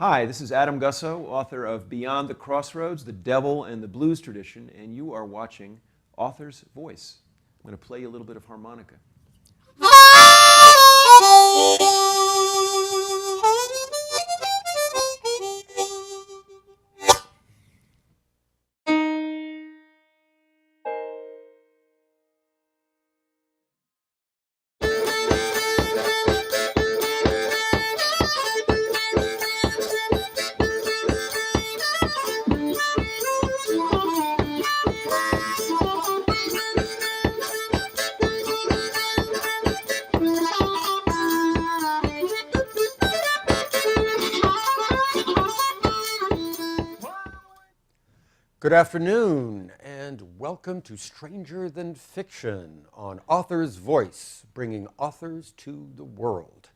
Hi, this is Adam Gussow, author of Beyond the Crossroads, The Devil and the Blues Tradition, and you are watching Author's Voice. I'm going to play you a little bit of harmonica. Good afternoon, and welcome to Stranger Than Fiction on Author's Voice, bringing authors to the world.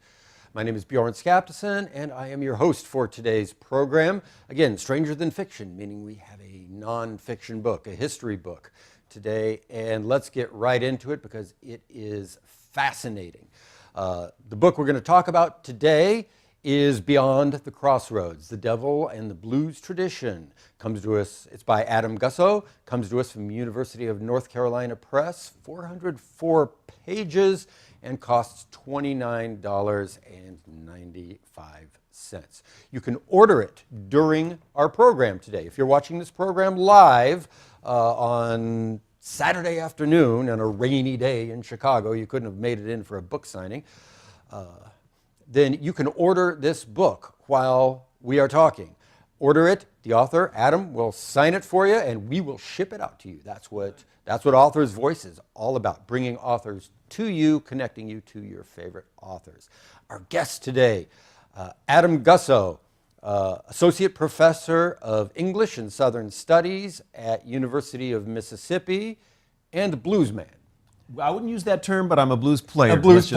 My name is Bjorn Skaptason, and I am your host for today's program. Again, Stranger Than Fiction, meaning we have a non-fiction book, a history book today, and let's get right into it because it is fascinating. The book we're going to talk about today is Beyond the Crossroads, The Devil and the Blues Tradition. Comes to us, it's by Adam Gussow, comes to us from University of North Carolina Press, 404 pages, and costs $29.95. You can order it during our program today. If you're watching this program live on Saturday afternoon on a rainy day in Chicago, you couldn't have made it in for a book signing, then you can order this book while we are talking. Order it, the author, Adam, will sign it for you, and we will ship it out to you. That's what Author's Voice is all about, bringing authors to you, connecting you to your favorite authors. Our guest today, Adam Gussow, Associate Professor of English and Southern Studies at University of Mississippi, and bluesman. I wouldn't use that term, but I'm a blues player. A blues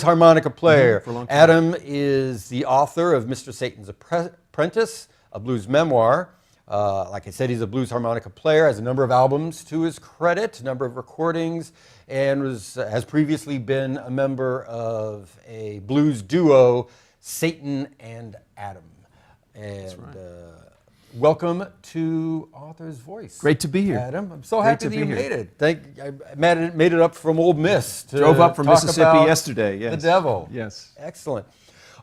harmonica player. For a long time. Adam is the author of Mr. Satan's Apprentice, a blues memoir. Like I said, he's a blues harmonica player, has a number of albums to his credit, a number of recordings, and has previously been a member of a blues duo, Satan and Adam. And That's right. Welcome to Author's Voice. Great to be here. Adam, I'm so happy that you made it. I made it up from Ole Miss. Drove up from Mississippi about yesterday, yes. The Devil. Yes. Excellent.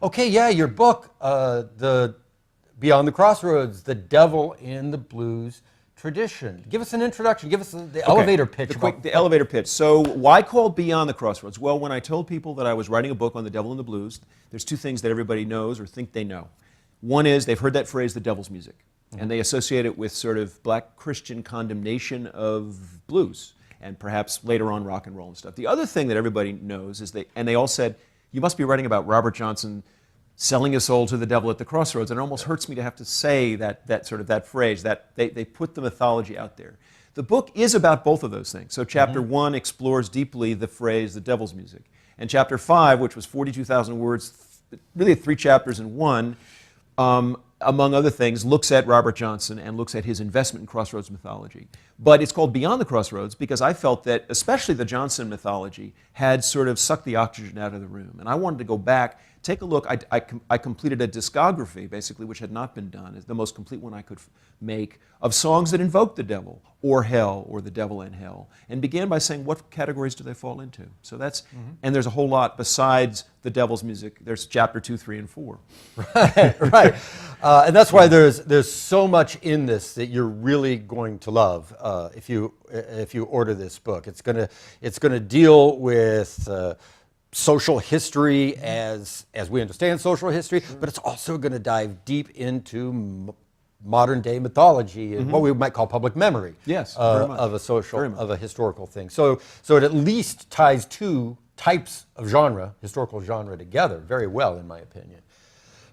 Okay, yeah, your book, the Beyond the Crossroads, The Devil in the Blues Tradition. Give us an introduction. Give us the elevator pitch. The elevator pitch. So why called Beyond the Crossroads? Well, when I told people that I was writing a book on the devil and the blues, there's two things that everybody knows or think they know. One is they've heard that phrase, the devil's music. And they associate it with sort of black Christian condemnation of blues and perhaps later on rock and roll and stuff. The other thing that everybody knows is they all said, you must be writing about Robert Johnson selling his soul to the devil at the crossroads. And it almost hurts me to have to say that phrase, that they put the mythology out there. The book is about both of those things. So chapter 1 explores deeply the phrase, the devil's music. And chapter 5, which was 42,000 words, really 3 chapters in one, among other things, looks at Robert Johnson and looks at his investment in Crossroads mythology. But it's called Beyond the Crossroads because I felt that, especially the Johnson mythology, had sort of sucked the oxygen out of the room. And I wanted to go back, take a look. I completed a discography, basically, which had not been done. It's the most complete one I could make, of songs that invoked the devil, or hell, or the devil and hell, and began by saying, what categories do they fall into? So that's, and there's a whole lot besides the devil's music. There's chapter 2, 3, and 4. Right. And that's why there's so much in this that you're really going to love if you order this book. It's gonna deal with social history as we understand social history, but it's also going to dive deep into modern day mythology and what we might call public memory. Yes, of a historical thing. So it at least ties two types of historical genre together very well, in my opinion.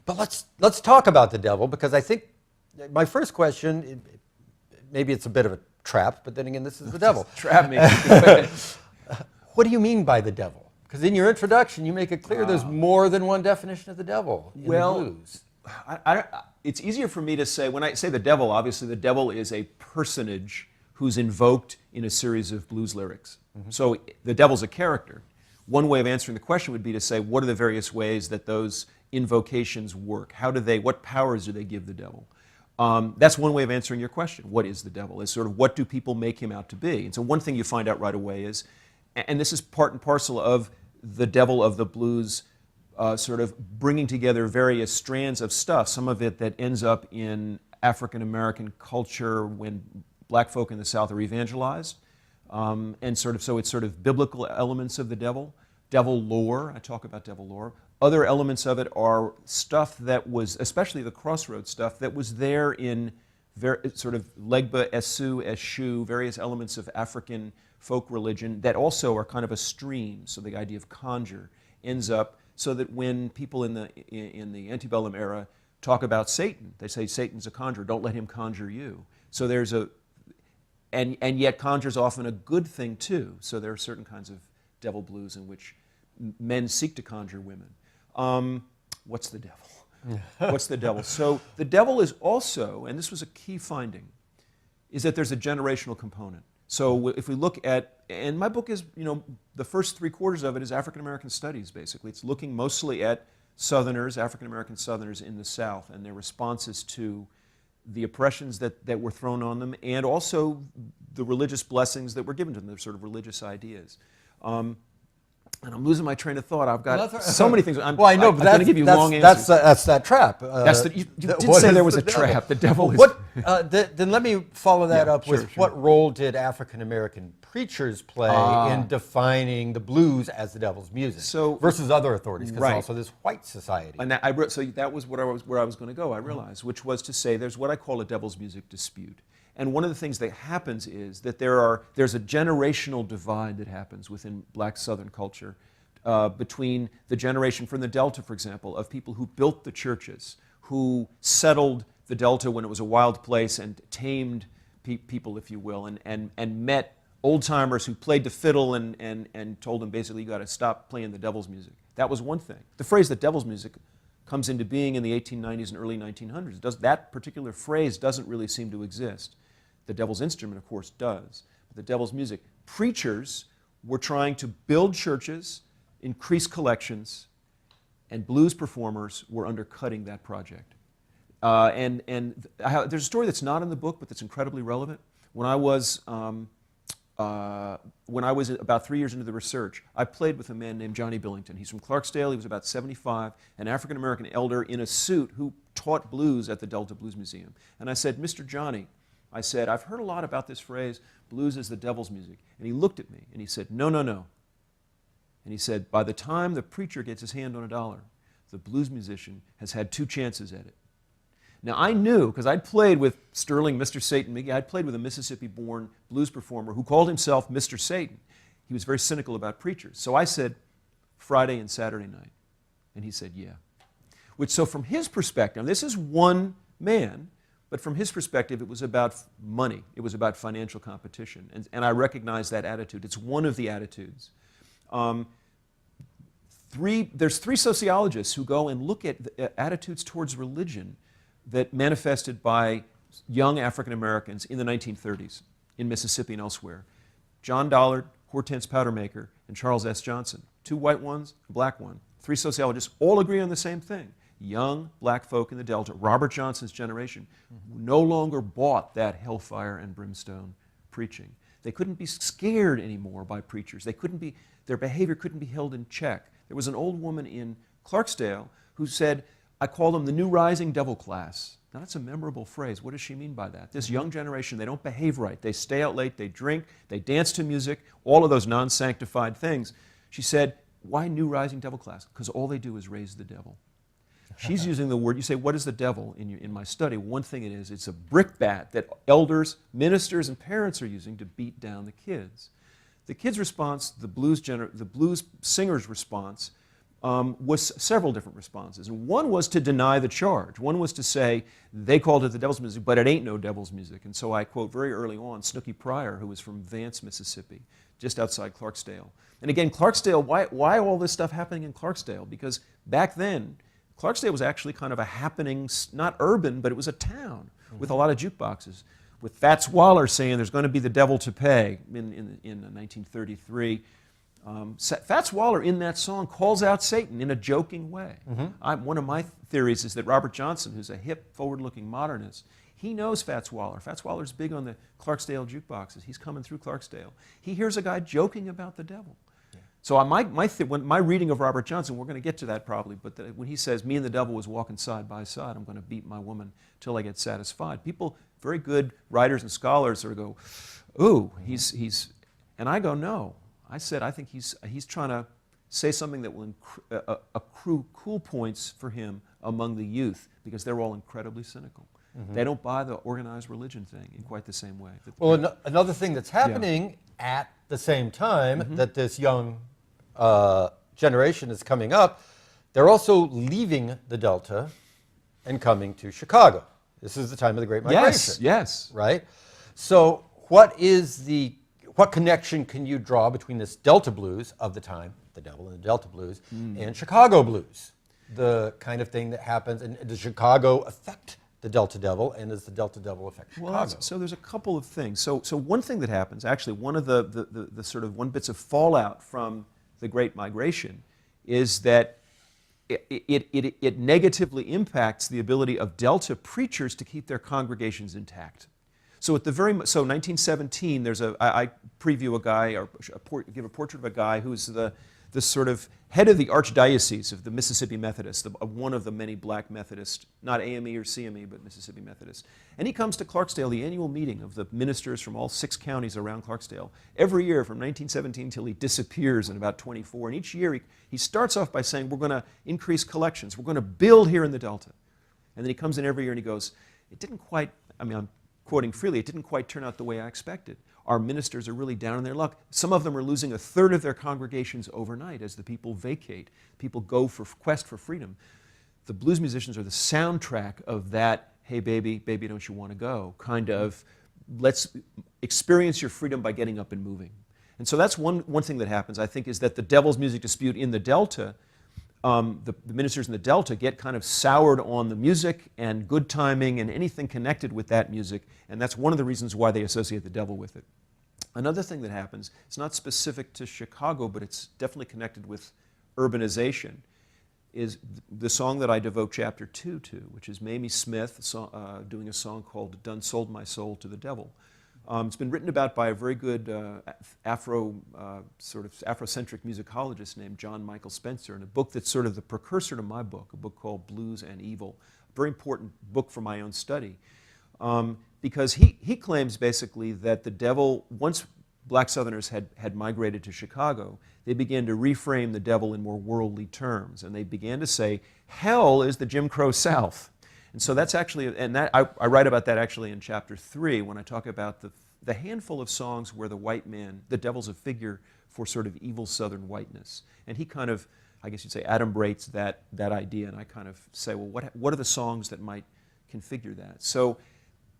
But let's talk about the devil, because I think my first question, maybe it's a bit of a trap, but then again, this is the devil. Trap me. What do you mean by the devil? Because in your introduction, you make it clear there's more than one definition of the devil in the blues. It's easier for me to say, when I say the devil, obviously the devil is a personage who's invoked in a series of blues lyrics. So the devil's a character. One way of answering the question would be to say, what are the various ways that those invocations work? What powers do they give the devil? That's one way of answering your question. What is the devil? Is sort of what do people make him out to be? And so one thing you find out right away is, and this is part and parcel of the devil of the blues sort of bringing together various strands of stuff, some of it that ends up in African American culture when black folk in the South are evangelized, and so it's sort of biblical elements of the devil lore. I talk about devil lore. Other elements of it are stuff that was, especially the Crossroads stuff, that was there in sort of Legba, Esu, Eshu, various elements of African folk religion that also are kind of a stream. So the idea of conjure ends up so that when people in the antebellum era talk about Satan, they say Satan's a conjurer, don't let him conjure you. So there's and yet conjure's often a good thing too. So there are certain kinds of devil blues in which men seek to conjure women. What's the devil? What's the devil? So the devil is also, and this was a key finding, is that there's a generational component. So if we look at, and my book is, the first 3/4 of it is African American studies, basically. It's looking mostly at Southerners, African American Southerners in the South, and their responses to the oppressions that were thrown on them, and also the religious blessings that were given to them, their sort of religious ideas. And I'm losing my train of thought. I've got so many things. I know, but I'm going to give you long answers. That's that trap. You did say there was a trap. The devil is... Then let me follow that up with what role did African American preachers play in defining the blues as the devil's music versus other authorities? Because also this white society. And that was where I was going to go, I realized, which was to say there's what I call a devil's music dispute. And one of the things that happens is that there's a generational divide that happens within black Southern culture between the generation from the Delta, for example, of people who built the churches, who settled the Delta when it was a wild place and tamed people, if you will, and met old-timers who played the fiddle and told them basically you got to stop playing the devil's music. That was one thing. The phrase the devil's music comes into being in the 1890s and early 1900s. That particular phrase doesn't really seem to exist. The devil's instrument, of course, does. But the devil's music. Preachers were trying to build churches, increase collections, and blues performers were undercutting that project. There's a story that's not in the book, but that's incredibly relevant. When I was about 3 years into the research, I played with a man named Johnny Billington. He's from Clarksdale. He was about 75, an African-American elder in a suit who taught blues at the Delta Blues Museum. And I said, Mr. Johnny, I said, I've heard a lot about this phrase, blues is the devil's music. And he looked at me and he said, no, no, no. And he said, by the time the preacher gets his hand on a dollar, the blues musician has had 2 chances at it. Now I knew, because I'd played with Sterling, Mr. Satan McGee, I'd played with a Mississippi-born blues performer who called himself Mr. Satan. He was very cynical about preachers. So I said, Friday and Saturday night. And he said, yeah. So from his perspective, this is one man, but from his perspective, it was about money. It was about financial competition. And I recognize that attitude. It's one of the attitudes. There's 3 sociologists who go and look at attitudes towards religion that manifested by young African Americans in the 1930s in Mississippi and elsewhere. John Dollard, Hortense Powdermaker, and Charles S. Johnson. 2 white ones, a black one. 3 sociologists all agree on the same thing. Young black folk in the Delta, Robert Johnson's generation, no longer bought that hellfire and brimstone preaching. They couldn't be scared anymore by preachers. Their behavior couldn't be held in check. There was an old woman in Clarksdale who said, I call them the new rising devil class. Now that's a memorable phrase. What does she mean by that? This young generation, they don't behave right. They stay out late, they drink, they dance to music, all of those non-sanctified things. She said, why new rising devil class? Because all they do is raise the devil. She's using the word, you say, what is the devil in my study? One thing it is, it's a brickbat that elders, ministers, and parents are using to beat down the kids. The kids' response, the blues singer's response, was several different responses. And one was to deny the charge. One was to say, they called it the devil's music, but it ain't no devil's music. And so I quote very early on Snooky Pryor, who was from Vance, Mississippi, just outside Clarksdale. And again, Clarksdale, why all this stuff happening in Clarksdale? Because back then, Clarksdale was actually kind of a happening, not urban, but it was a town with a lot of jukeboxes. With Fats Waller saying there's going to be the devil to pay in 1933. Fats Waller in that song calls out Satan in a joking way. One of my theories is that Robert Johnson, who's a hip, forward-looking modernist, he knows Fats Waller. Fats Waller's big on the Clarksdale jukeboxes. He's coming through Clarksdale. He hears a guy joking about the devil. Yeah. So my reading of Robert Johnson, we're going to get to that probably, but when he says, me and the devil was walking side by side, I'm going to beat my woman till I get satisfied. People, very good writers and scholars, sort of go, ooh, he's, and I go, no. I said, I think he's trying to say something that will accrue cool points for him among the youth, because they're all incredibly cynical. They don't buy the organized religion thing in quite the same way. Well, another thing that's happening at the same time that this young generation is coming up, they're also leaving the Delta and coming to Chicago. This is the time of the Great Migration. Yes. Right? So what connection can you draw between this Delta blues of the time, the devil and the Delta blues, and Chicago blues? The kind of thing that happens, and does Chicago affect the Delta devil, and does the Delta devil affect Chicago? Well, so there's a couple of things. So one thing that happens, actually, one of the sort of one bits of fallout from the Great Migration is that it negatively impacts the ability of Delta preachers to keep their congregations intact. So 1917, I preview a guy, or give a portrait of a guy who's the sort of head of the Archdiocese of the Mississippi Methodists, one of the many black Methodists, not AME or CME, but Mississippi Methodists. And he comes to Clarksdale, the annual meeting of the ministers from all 6 counties around Clarksdale, every year from 1917 till he disappears in about 24. And each year he starts off by saying, we're going to increase collections, we're going to build here in the Delta. And then he comes in every year and he goes, it didn't quite, I'm quoting freely, it didn't quite turn out the way I expected. Our ministers are really down on their luck. Some of them are losing 1/3 of their congregations overnight as the people vacate. People go for quest for freedom. The blues musicians are the soundtrack of that, hey baby, baby don't you want to go, kind of, let's experience your freedom by getting up and moving. And so that's one thing that happens, I think, is that the devil's music dispute in the Delta, the ministers in the Delta get kind of soured on the music and good timing and anything connected with that music, and that's one of the reasons why they associate the devil with it. Another thing that happens, it's not specific to Chicago, but it's definitely connected with urbanization, is the song that I devote chapter 2 to, which is Mamie Smith doing a song called Done Sold My Soul to the Devil. It's been written about by a very good sort of Afrocentric musicologist named John Michael Spencer, in a book that's sort of the precursor to my book, a book called Blues and Evil, a very important book for my own study. Because he claims basically that the devil, once black Southerners had migrated to Chicago, they began to reframe the devil in more worldly terms, and they began to say, hell is the Jim Crow South. And so that's actually, and that I write about that actually in chapter 3 when I talk about the handful of songs where the white man, the devil's a figure for sort of evil Southern whiteness. And he kind of, I guess you'd say, adumbrates that idea, and I kind of say, well, what are the songs that might configure that? So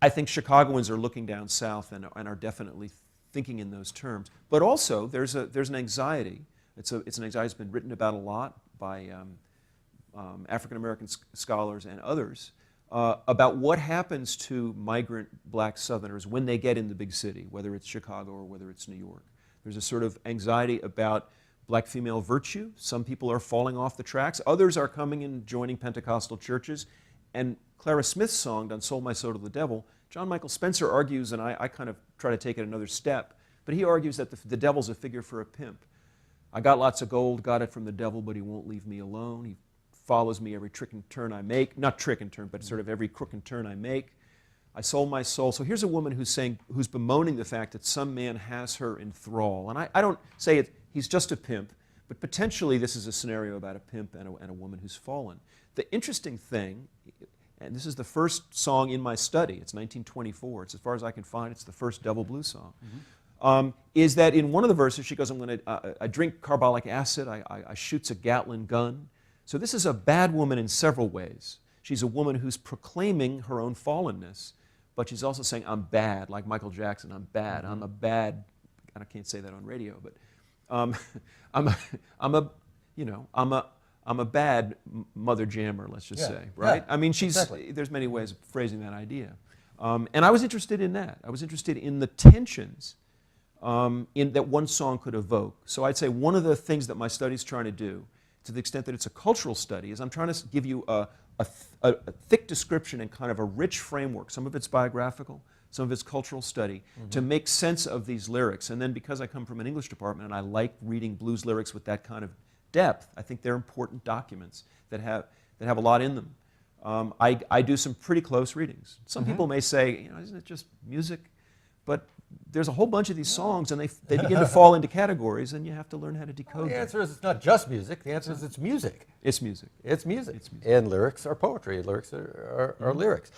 I think Chicagoans are looking down south and are definitely thinking in those terms. But also, there's an anxiety. It's an anxiety that's been written about a lot by African-American scholars and others about what happens to migrant black Southerners when they get in the big city, whether it's Chicago or whether it's New York. There's a sort of anxiety about black female virtue. Some people are falling off the tracks. Others are coming and joining Pentecostal churches. And Clara Smith's song, Done Sold My Soul to the Devil, John Michael Spencer argues, and I kind of try to take it another step, but he argues that the devil's a figure for a pimp. I got lots of gold, got it from the devil, but he won't leave me alone. He follows me every trick and turn I make. Not trick and turn, but sort of every crook and turn I make. I sold my soul. So here's a woman who's bemoaning the fact that some man has her in thrall. And I don't say he's just a pimp, but potentially this is a scenario about a pimp and a woman who's fallen. The interesting thing, and this is the first song in my study, it's 1924, it's as far as I can find, it's the first devil blues song, is that in one of the verses she goes, I drink carbolic acid, I shoots a Gatlin gun. So this is a bad woman in several ways. She's a woman who's proclaiming her own fallenness, but she's also saying, I'm bad, like Michael Jackson, I'm bad, I'm a bad, I can't say that on radio, but I'm a bad mother jammer, let's just say, right? Yeah, I mean, exactly. There's many ways of phrasing that idea. And I was interested in that. I was interested in the tensions in that one song could evoke. So I'd say one of the things that my study's trying to do, to the extent that it's a cultural study, is I'm trying to give you a thick description and kind of a rich framework. Some of it's biographical, some of it's cultural study, to make sense of these lyrics. And then because I come from an English department and I like reading blues lyrics with that kind of depth, I think they're important documents that have a lot in them. I do some pretty close readings. Some people may say, you know, isn't it just music? But there's a whole bunch of these songs, and they begin to fall into categories, and you have to learn how to decode The them. answer is it's not just music. The answer is it's music. It's music. It's music. It's music. And lyrics are poetry. Lyrics are lyrics.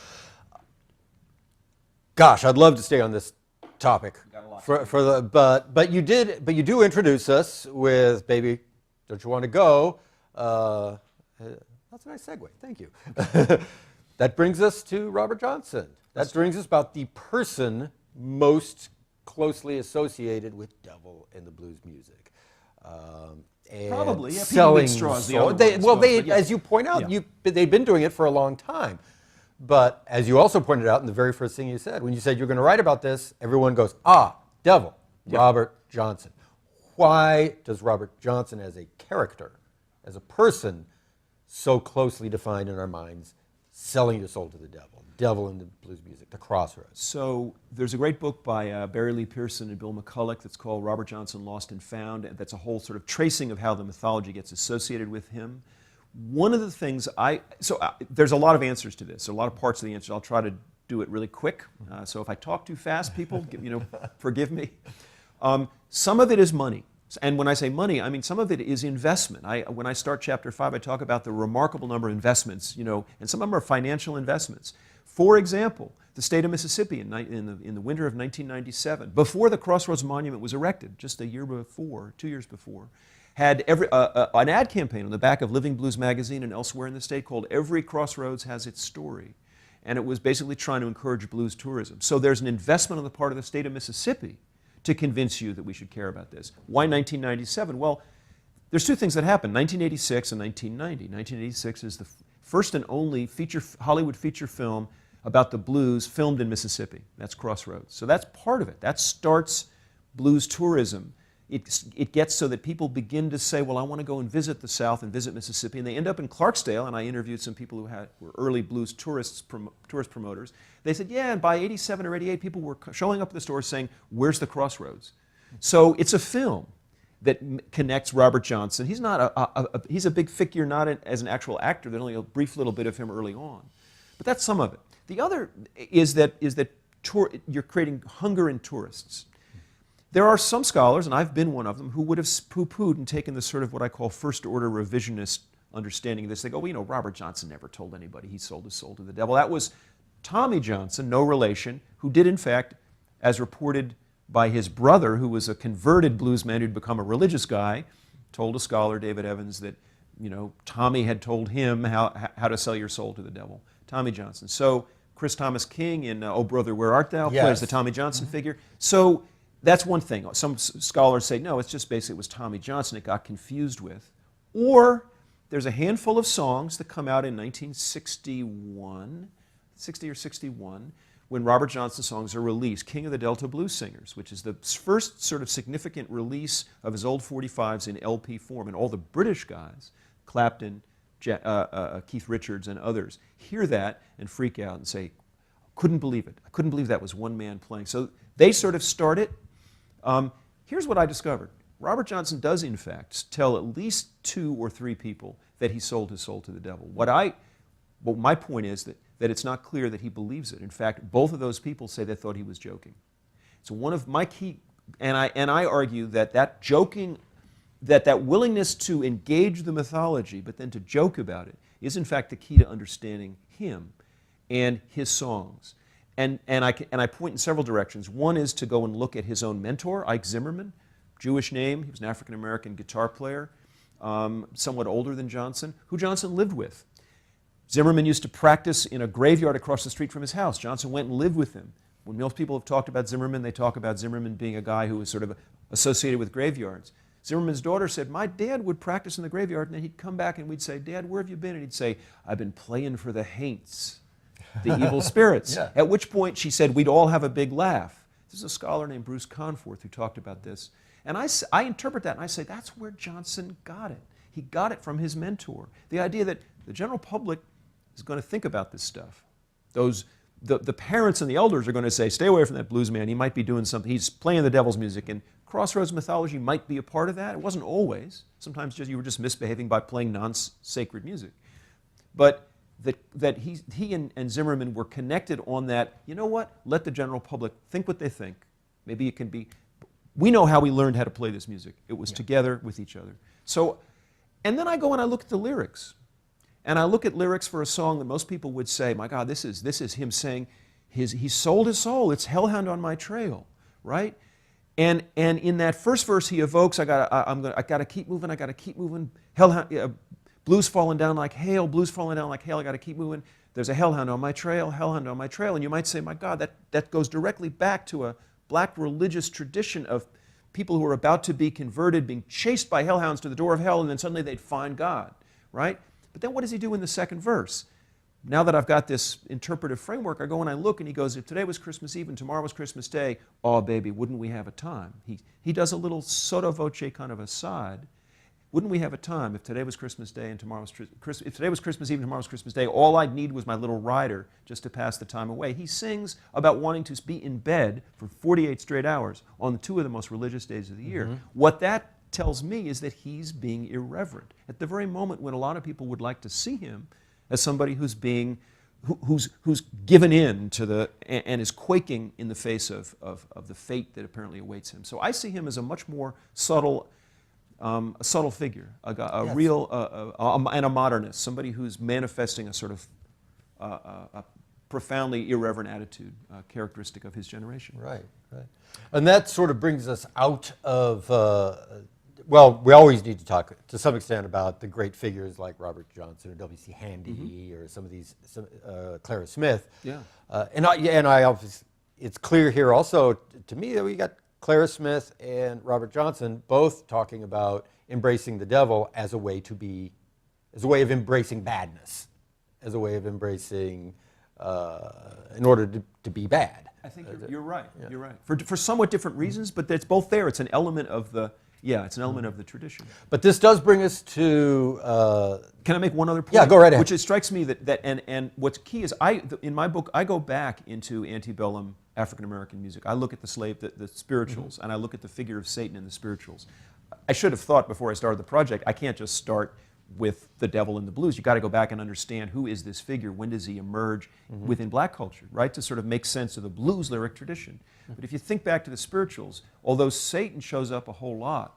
Gosh, I'd love to stay on this topic. Got a lot. But you do introduce us with "Baby, Don't You Want to Go." That's a nice segue. Thank you. That brings us to Robert Johnson. That brings us about the person most closely associated with devil in the blues music. And Probably, yeah. selling Peter Straw is the soul. other one, I suppose, but yeah. As you point out, Yeah. they've been doing it for a long time. But as you also pointed out in the very first thing you said, when you said you're going to write about this, everyone goes, devil, Yeah. Robert Johnson. Why does Robert Johnson as a character, as a person, so closely defined in our minds, selling your soul to the devil in the blues music, the Crossroads? So there's a great book by Barry Lee Pearson and Bill McCulloch that's called Robert Johnson, Lost and Found. That's a whole sort of tracing of how the mythology gets associated with him. One of the things there's a lot of answers to this, a lot of parts of the answer. I'll try to do it really quick. So if I talk too fast, people, forgive me. Some of it is money. And when I say money, I mean some of it is investment. When I start chapter 5, I talk about the remarkable number of investments, and some of them are financial investments. For example, the state of Mississippi in the winter of 1997, before the Crossroads Monument was erected, just a year before, 2 years before, had an ad campaign on the back of Living Blues magazine and elsewhere in the state called "Every Crossroads Has Its Story." And it was basically trying to encourage blues tourism. So there's an investment on the part of the state of Mississippi to convince you that we should care about this. Why 1997? Well, there's two things that happened, 1986 and 1990. 1986 is the first and only Hollywood feature film about the blues filmed in Mississippi. That's Crossroads. So that's part of it. That starts blues tourism. It gets so that people begin to say, well, I want to go and visit the South and visit Mississippi. And they end up in Clarksdale, and I interviewed some people who were early blues tourist promoters. They said, yeah, and by 87 or 88, people were showing up at the store saying, where's the Crossroads? So it's a film that connects Robert Johnson. He's not he's a big figure, not as an actual actor. There's only a brief little bit of him early on. But that's some of it. The other is that you're creating hunger in tourists. There are some scholars, and I've been one of them, who would have poo-pooed and taken the sort of what I call first-order revisionist understanding of this. They go, well, Robert Johnson never told anybody he sold his soul to the devil. That was Tommy Johnson, no relation, who did, in fact, as reported by his brother, who was a converted bluesman who'd become a religious guy, told a scholar, David Evans, that Tommy had told him how to sell your soul to the devil. Tommy Johnson. So Chris Thomas King in Oh Brother, Where Art Thou plays the Tommy Johnson figure. So that's one thing. Some scholars say, no, it's just basically it was Tommy Johnson it got confused with. Or there's a handful of songs that come out in 1961, 60 or 61, when Robert Johnson songs are released, King of the Delta Blues Singers, which is the first sort of significant release of his old 45s in LP form. And all the British guys, Clapton, Keith Richards, and others, hear that and freak out and say, couldn't believe it. I couldn't believe that was one man playing. So they sort of start it. Here's what I discovered. Robert Johnson does, in fact, tell at least 2 or 3 people that he sold his soul to the devil. My point is that it's not clear that he believes it. In fact, both of those people say they thought he was joking. So one of my key, and I argue that joking, that willingness to engage the mythology, but then to joke about it, is in fact the key to understanding him and his songs. And I point in several directions. One is to go and look at his own mentor, Ike Zimmerman, Jewish name. He was an African-American guitar player, somewhat older than Johnson, who Johnson lived with. Zimmerman used to practice in a graveyard across the street from his house. Johnson went and lived with him. When most people have talked about Zimmerman, they talk about Zimmerman being a guy who was sort of associated with graveyards. Zimmerman's daughter said, my dad would practice in the graveyard, and then he'd come back and we'd say, Dad, where have you been? And he'd say, I've been playing for the Haints, the evil spirits. Yeah. At which point she said, we'd all have a big laugh. There's a scholar named Bruce Conforth who talked about this. And I interpret that and I say that's where Johnson got it. He got it from his mentor. The idea that the general public is going to think about this stuff. The parents and the elders are going to say, stay away from that blues man. He might be doing something. He's playing the devil's music. And Crossroads mythology might be a part of that. It wasn't always. Sometimes you were just misbehaving by playing non-sacred music. But that he and Zimmerman were connected on that, you know what, let the general public think what they think. Maybe it can be, we know how we learned how to play this music. It was together with each other. So, and then I go and I look at the lyrics. And I look at lyrics for a song that most people would say, my God, this is him saying, he sold his soul, it's hellhound on my trail, right? And in that first verse he evokes, I gotta keep moving, hellhound, blues falling down like hail, I gotta keep moving. There's a hellhound on my trail, and you might say, my God, that goes directly back to a black religious tradition of people who are about to be converted, being chased by hellhounds to the door of hell, and then suddenly they'd find God, right? But then what does he do in the second verse? Now that I've got this interpretive framework, I go and I look, and he goes, if today was Christmas Eve and tomorrow was Christmas Day, oh, baby, wouldn't we have a time? He does a little sotto voce kind of aside. Wouldn't we have a time if today was Christmas Day and tomorrow was if today was Christmas Eve and tomorrow was Christmas Day, all I'd need was my little rider just to pass the time away. He sings about wanting to be in bed for 48 straight hours on two of the most religious days of the year. Mm-hmm. What that tells me is that he's being irreverent. At the very moment when a lot of people would like to see him as somebody who's given in to the, and is quaking in the face of the fate that apparently awaits him. So I see him as a much more subtle figure, a real, and a modernist, somebody who's manifesting a sort of a profoundly irreverent attitude, characteristic of his generation. Right, right. And that sort of brings us out of, well, we always need to talk to some extent about the great figures like Robert Johnson or W.C. Handy or some of these, Clara Smith. Yeah. And I obviously, it's clear here also to me that we got Clara Smith and Robert Johnson both talking about embracing the devil as a way of embracing badness, as a way of embracing, in order to be bad. I think you're right. Yeah. You're right. For somewhat different reasons, but it's both there. It's an element of the tradition. But this does bring us to. Can I make one other point? Yeah, go right ahead. Which it strikes me and what's key is in my book I go back into antebellum African American music. I look at the spirituals, and I look at the figure of Satan in the spirituals. I should have thought before I started the project, I can't just start with the devil in the blues. You've got to go back and understand who is this figure, when does he emerge within black culture, right? To sort of make sense of the blues lyric tradition. But if you think back to the spirituals, although Satan shows up a whole lot,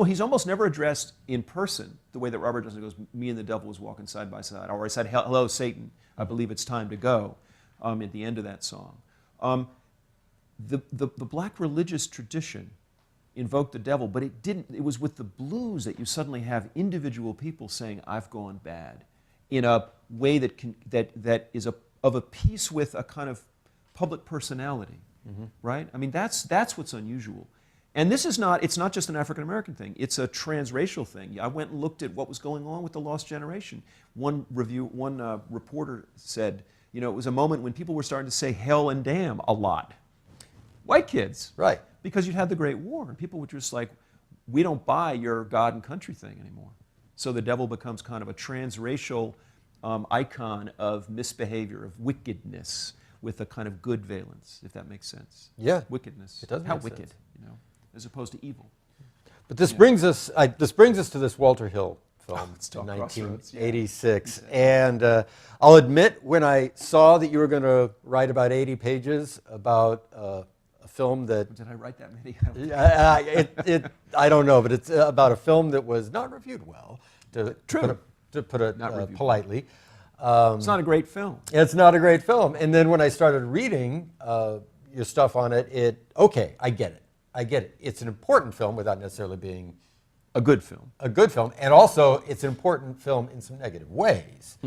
he's almost never addressed in person the way that Robert Johnson goes, me and the devil was walking side by side. Or I said, hello, Satan, I believe it's time to go, at the end of that song. The black religious tradition invoked the devil, but it didn't. It was with the blues that you suddenly have individual people saying, I've gone bad, in a way that is of a piece with a kind of public personality, right? I mean, that's what's unusual. And it's not just an African American thing, it's a transracial thing. I went and looked at what was going on with the Lost Generation. One reporter said, it was a moment when people were starting to say hell and damn a lot. White kids. Right. Because you'd had the Great War, and people were just like, we don't buy your God and country thing anymore. So the devil becomes kind of a transracial icon of misbehavior, of wickedness, with a kind of good valence, if that makes sense. Yeah. Wickedness. It does How make wicked, sense. as opposed to evil. But this brings us to this Walter Hill film in Crossroads. 1986. Yeah. And I'll admit, when I saw that you were going to write about 80 pages about a film that... Did I write that many? I don't know, but it's about a film that was not reviewed well, to put it politely. It's not a great film. It's not a great film. And then when I started reading your stuff on it, okay, I get it. It's an important film without necessarily being a good film. A good film. And also, it's an important film in some negative ways.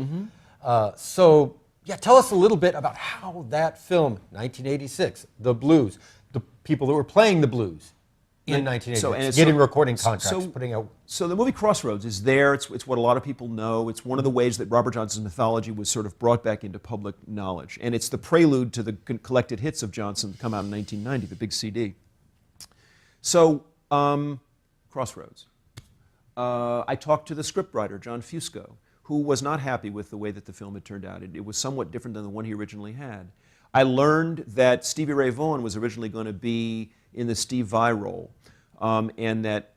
So, tell us a little bit about how that film, 1986, the blues, the people that were playing the blues, In 1980, So, and it's getting so- recording contracts, putting out. So the movie Crossroads is there. It's what a lot of people know. It's one of the ways that Robert Johnson's mythology was sort of brought back into public knowledge. And it's the prelude to the collected hits of Johnson that come out in 1990, the big CD. So, Crossroads. I talked to the scriptwriter, John Fusco, who was not happy with the way that the film had turned out. It was somewhat different than the one he originally had. I learned that Stevie Ray Vaughan was originally going to be in the Steve Vai role, and that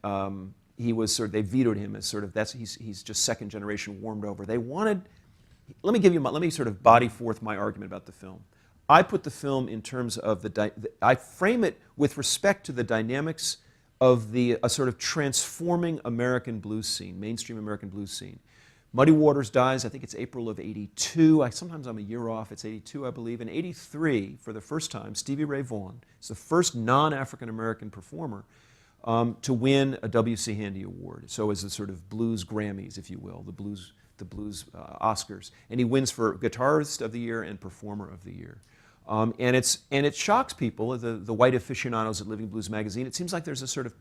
he was they vetoed him as sort of, he's just second generation warmed over. They wanted, let me sort of body forth my argument about the film. I put the film in terms of I frame it with respect to the dynamics of a sort of transforming American blues scene, mainstream American blues scene. Muddy Waters dies, I think it's April of '82. Sometimes I'm a year off, it's '82, I believe. In '83, for the first time, Stevie Ray Vaughan is the first non-African American performer to win a W.C. Handy Award. So as the sort of blues Grammys, if you will, the blues Oscars. And he wins for Guitarist of the Year and Performer of the Year. And it shocks people, the white aficionados at Living Blues magazine. It seems like there's a sort of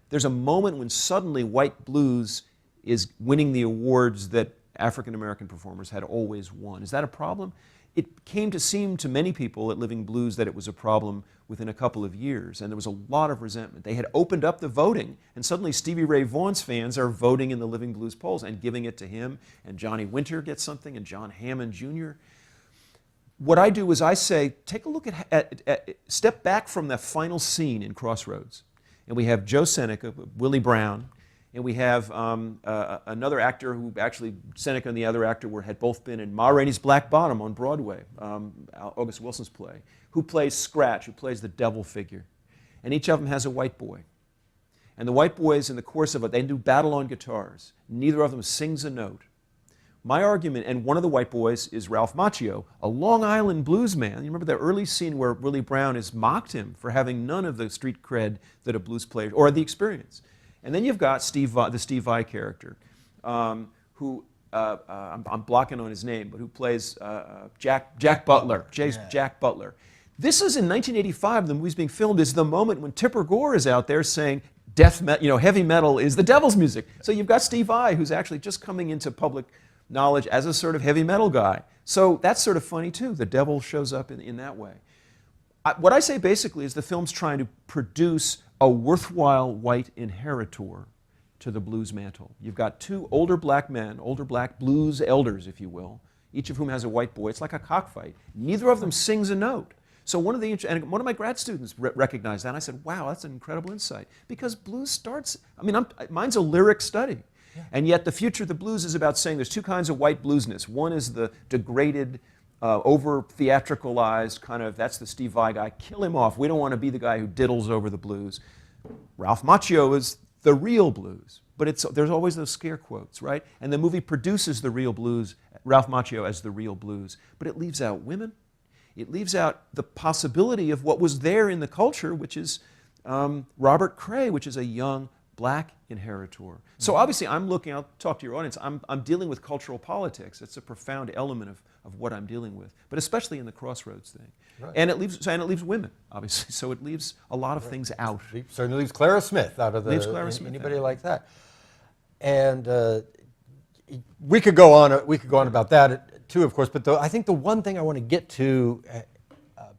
there's a moment when suddenly white blues is winning the awards that African American performers had always won. Is that a problem? It came to seem to many people at Living Blues that it was a problem within a couple of years, and there was a lot of resentment. They had opened up the voting, and suddenly Stevie Ray Vaughan's fans are voting in the Living Blues polls and giving it to him, and Johnny Winter gets something, and John Hammond Jr. What I do is I say, take a look step back from that final scene in Crossroads, and we have Joe Seneca, Willie Brown, and we have another actor who actually, Seneca and the other actor had both been in Ma Rainey's Black Bottom on Broadway, August Wilson's play, who plays Scratch, who plays the devil figure. And each of them has a white boy. And the white boys, in the course of it, they do battle on guitars. Neither of them sings a note. My argument, and one of the white boys is Ralph Macchio, a Long Island blues man. You remember that early scene where Willie Brown has mocked him for having none of the street cred that a blues player, or the experience. And then you've got the Steve Vai character, who, I'm blocking on his name, but who plays Jack Butler, Jack Butler. This is in 1985, the movie's being filmed, is the moment when Tipper Gore is out there saying, heavy metal is the devil's music. So you've got Steve Vai, who's actually just coming into public knowledge as a sort of heavy metal guy. So that's sort of funny too, the devil shows up in that way. What I say basically is the film's trying to produce a worthwhile white inheritor to the blues mantle. You've got two older black men, older black blues elders, if you will, each of whom has a white boy. It's like a cockfight. Neither of them sings a note. So one of my grad students recognized that, and I said, wow, that's an incredible insight. Because blues starts, mine's a lyric study. Yeah. And yet the future of the blues is about saying there's two kinds of white bluesness. One is the degraded, over-theatricalized kind of, that's the Steve Vai guy, kill him off. We don't want to be the guy who diddles over the blues. Ralph Macchio is the real blues, but there's always those scare quotes, right? And the movie produces the real blues, Ralph Macchio as the real blues, but it leaves out women. It leaves out the possibility of what was there in the culture, which is Robert Cray, which is a young black inheritor. So obviously I'll talk to your audience, I'm dealing with cultural politics. It's a profound element of what I'm dealing with, but especially in the Crossroads thing. Right. And it leaves women, obviously, so it leaves a lot of things out. Certainly leaves Clara Smith out of anybody like that. And we could go on about that too, of course, but I think the one thing I want to get to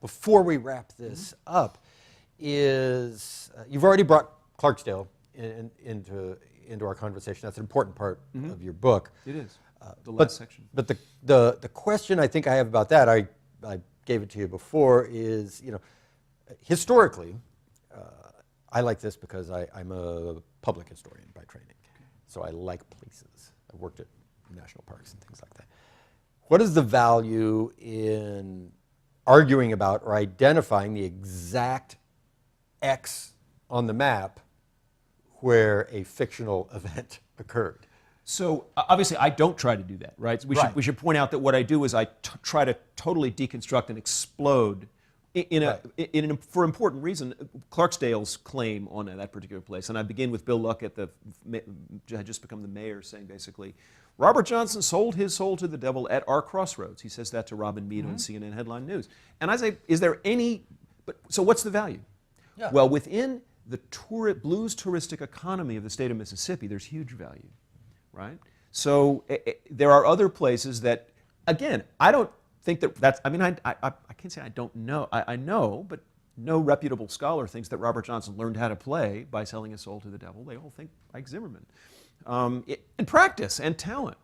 before we wrap this up is, you've already brought Clarksdale into our conversation. That's an important part of your book. It is. The last section. But the question I think I have about that, I gave it to you before, is, historically, I like this because I'm a public historian by training. Okay. So I like places. I've worked at national parks and things like that. What is the value in arguing about or identifying the exact X on the map where a fictional event occurred? So obviously I don't try to do that, right? We should point out that what I do is I try to totally deconstruct and explode for important reason, Clarksdale's claim on that particular place. And I begin with Bill Luck had just become the mayor, saying basically, Robert Johnson sold his soul to the devil at our crossroads. He says that to Robin Mead on CNN Headline News. And I say, so what's the value? Yeah. Well, within the blues touristic economy of the state of Mississippi, there's huge value, right? So there are other places that, again, I don't think that's, I mean, I can't say I don't know. I know, but no reputable scholar thinks that Robert Johnson learned how to play by selling his soul to the devil. They all think like Zimmerman. And practice and talent,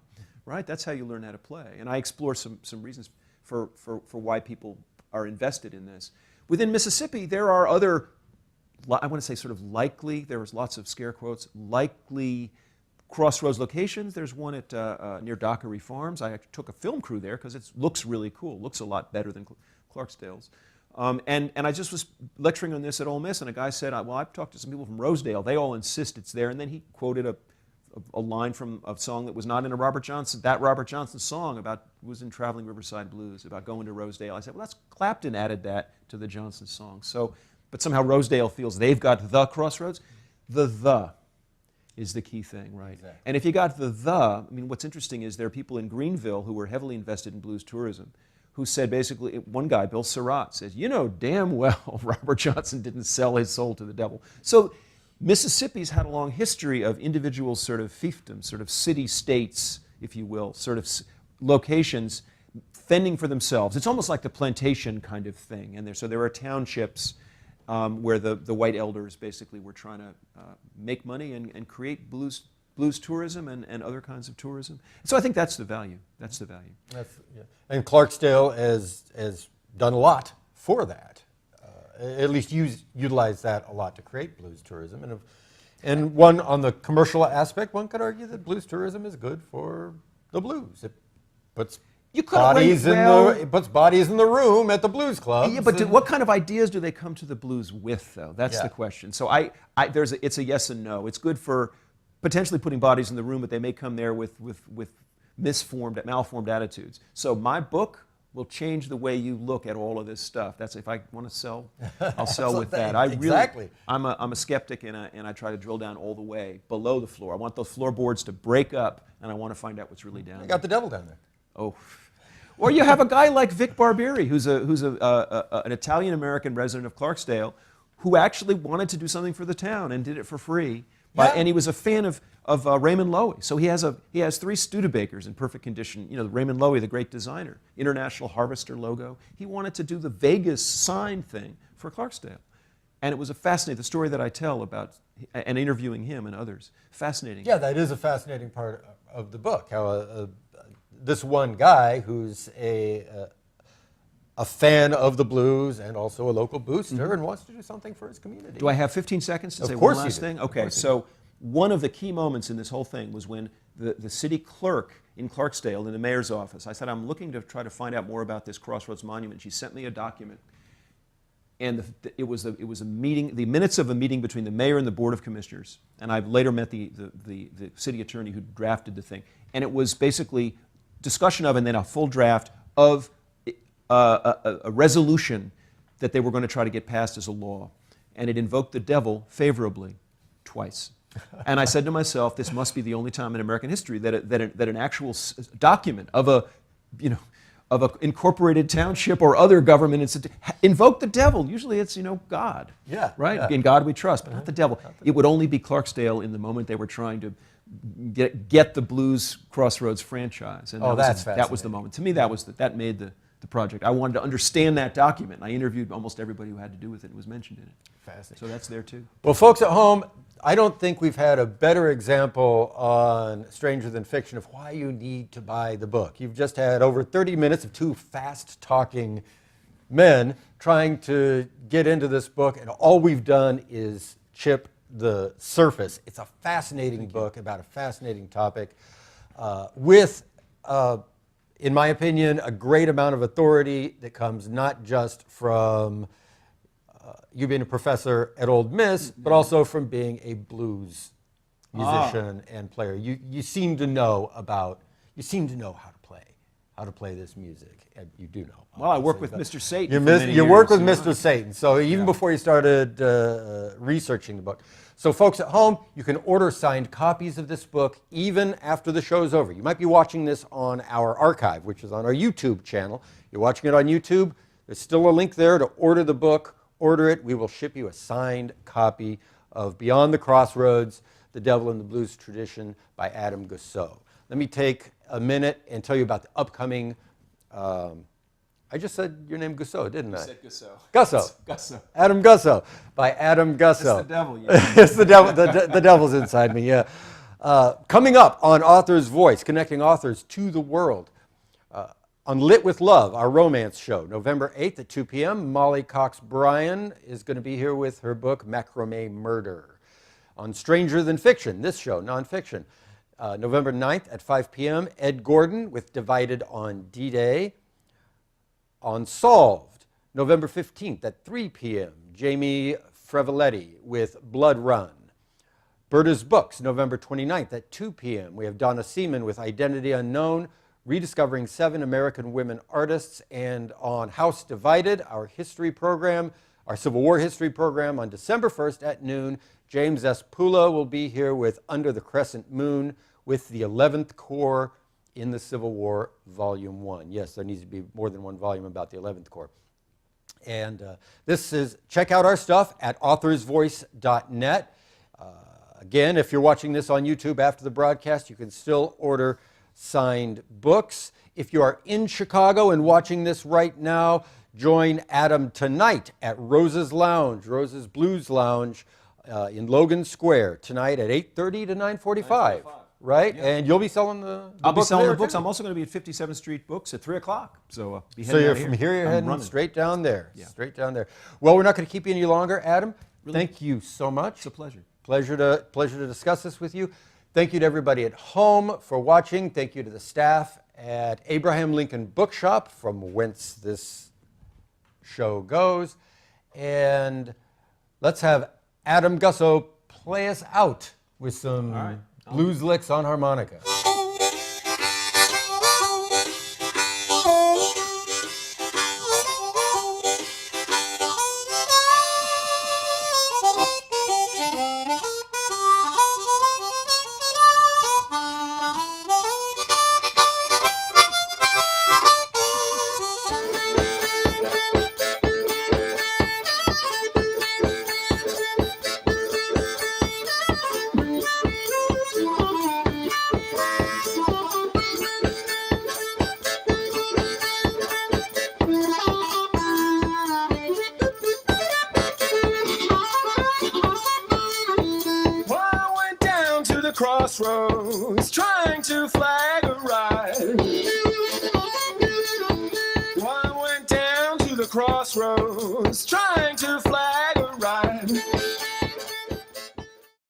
right? That's how you learn how to play. And I explore some reasons for why people are invested in this. Within Mississippi, there are other, I want to say sort of likely, there's lots of scare quotes, likely Crossroads locations. There's one at near Dockery Farms. I took a film crew there because it looks really cool. It looks a lot better than Clarksdale's. And I just was lecturing on this at Ole Miss, and a guy said, well, I've talked to some people from Rosedale. They all insist it's there. And then he quoted a line from a song that was not in Robert Johnson song about, was in Traveling Riverside Blues, about going to Rosedale. I said, well, that's Clapton added that to the Johnson song. So, but somehow Rosedale feels they've got the Crossroads. The is the key thing, right? Exactly. And if you got I mean, what's interesting is there are people in Greenville who were heavily invested in blues tourism who said basically, one guy, Bill Surratt, says, you know damn well Robert Johnson didn't sell his soul to the devil. So Mississippi's had a long history of individual sort of fiefdoms, sort of city-states, if you will, sort of locations fending for themselves. It's almost like the plantation kind of thing. And so there are townships where the white elders basically were trying to make money and create blues tourism and other kinds of tourism. So I think that's the value. That's the value. Yeah. And Clarksdale has done a lot for that. At least utilize that a lot to create blues tourism. And one, on the commercial aspect, one could argue that blues tourism is good for the blues. It puts bodies in the room at the blues clubs. Yeah, but what kind of ideas do they come to the blues with, though? That's the question. So it's a yes and no. It's good for potentially putting bodies in the room, but they may come there with malformed attitudes. So my book will change the way you look at all of this stuff. That's, if I want to sell, I'll sell with that. Exactly. I'm a skeptic, and I try to drill down all the way below the floor. I want those floorboards to break up, and I want to find out what's really down there. You got the devil down there. Oh. Or you have a guy like Vic Barbieri, who's an Italian-American resident of Clarksdale, who actually wanted to do something for the town and did it for free. And he was a fan of Raymond Loewy. So he has 3 Studebakers in perfect condition. You know, Raymond Loewy, the great designer, International Harvester logo. He wanted to do the Vegas sign thing for Clarksdale. And it was the story that I tell about, and interviewing him and others, fascinating. Yeah, that is a fascinating part of the book, how this one guy who's a fan of the blues and also a local booster and wants to do something for his community. Do I have 15 seconds to say course one you last do. thing? Okay, so one of the key moments in this whole thing was when the city clerk in Clarksdale, in the mayor's office, I said, I'm looking to try to find out more about this Crossroads monument. She sent me a document, and it was a meeting, the minutes of a meeting between the mayor and the board of commissioners, and I've later met the city attorney who drafted the thing, and it was basically discussion of, and then a full draft of a resolution that they were going to try to get passed as a law. And it invoked the devil favorably twice. And I said to myself, this must be the only time in American history that an actual document of an incorporated township or other government institution invoke the devil. Usually it's, God. Yeah. Right? Yeah. In God we trust, but not the devil. It would only be Clarksdale in the moment they were trying to get the Blues Crossroads franchise. And that was the moment. To me, that made the project. I wanted to understand that document. I interviewed almost everybody who had to do with it. It was mentioned in it. Fascinating. So that's there too. Well, folks at home, I don't think we've had a better example on Stranger Than Fiction of why you need to buy the book. You've just had over 30 minutes of 2 fast-talking men trying to get into this book, and all we've done is chip the surface. It's a fascinating book about a fascinating topic with, in my opinion, a great amount of authority that comes not just from you being a professor at Ole Miss, but also from being a blues musician and player. You seem to know how to play this music. And you do know. Well, I work with Mr. Satan. You work with Mr. Satan. So even before you started researching the book. So folks at home, you can order signed copies of this book even after the show's over. You might be watching this on our archive, which is on our YouTube channel. You're watching it on YouTube. There's still a link there to order the book order it, we will ship you a signed copy of Beyond the Crossroads, The Devil in the Blues Tradition by Adam Gussow. Let me take a minute and tell you about the upcoming, I just said your name Gussow, didn't I? You said Gussow. Gussow. Gussow. Adam Gussow, by Adam Gussow. It's the devil. It's the devil. The devil's inside me, yeah. Coming up on Author's Voice, connecting authors to the world. On Lit with Love, our romance show, November 8th at 2 p.m., Molly Cox-Bryan is going to be here with her book, Macrame Murder. On Stranger Than Fiction, this show, nonfiction, November 9th at 5 p.m., Ed Gordon with Divided on D-Day. On Solved, November 15th at 3 p.m., Jamie Frevoletti with Blood Run. Berta's Books, November 29th at 2 p.m. We have Donna Seaman with Identity Unknown, Rediscovering 7 American Women Artists. And on House Divided, our history program, our Civil War history program, on December 1st at noon, James S. Pula will be here with Under the Crescent Moon with the 11th Corps in the Civil War, Volume 1. Yes, there needs to be more than one volume about the 11th Corps. And check out our stuff at authorsvoice.net. Again, if you're watching this on YouTube after the broadcast, you can still order signed books. If you are in Chicago and watching this right now, join Adam tonight at Rose's Lounge, Rose's Blues Lounge in Logan Square tonight at 8:30 to 9:45. Right? Yeah. And you'll be selling the I'll be selling the books. Too? I'm also going to be at 57th Street Books at 3 o'clock. So be So you're from here, you're heading straight down there. Yeah. Straight down there. Well, we're not going to keep you any longer, Adam. Really? Thank you so much. It's a pleasure. Pleasure to discuss this with you. Thank you to everybody at home for watching. Thank you to the staff at Abraham Lincoln Bookshop, from whence this show goes. And let's have Adam Gussow play us out with some blues licks on harmonica. Crossroads, trying to flag a ride. One went down to the crossroads, trying to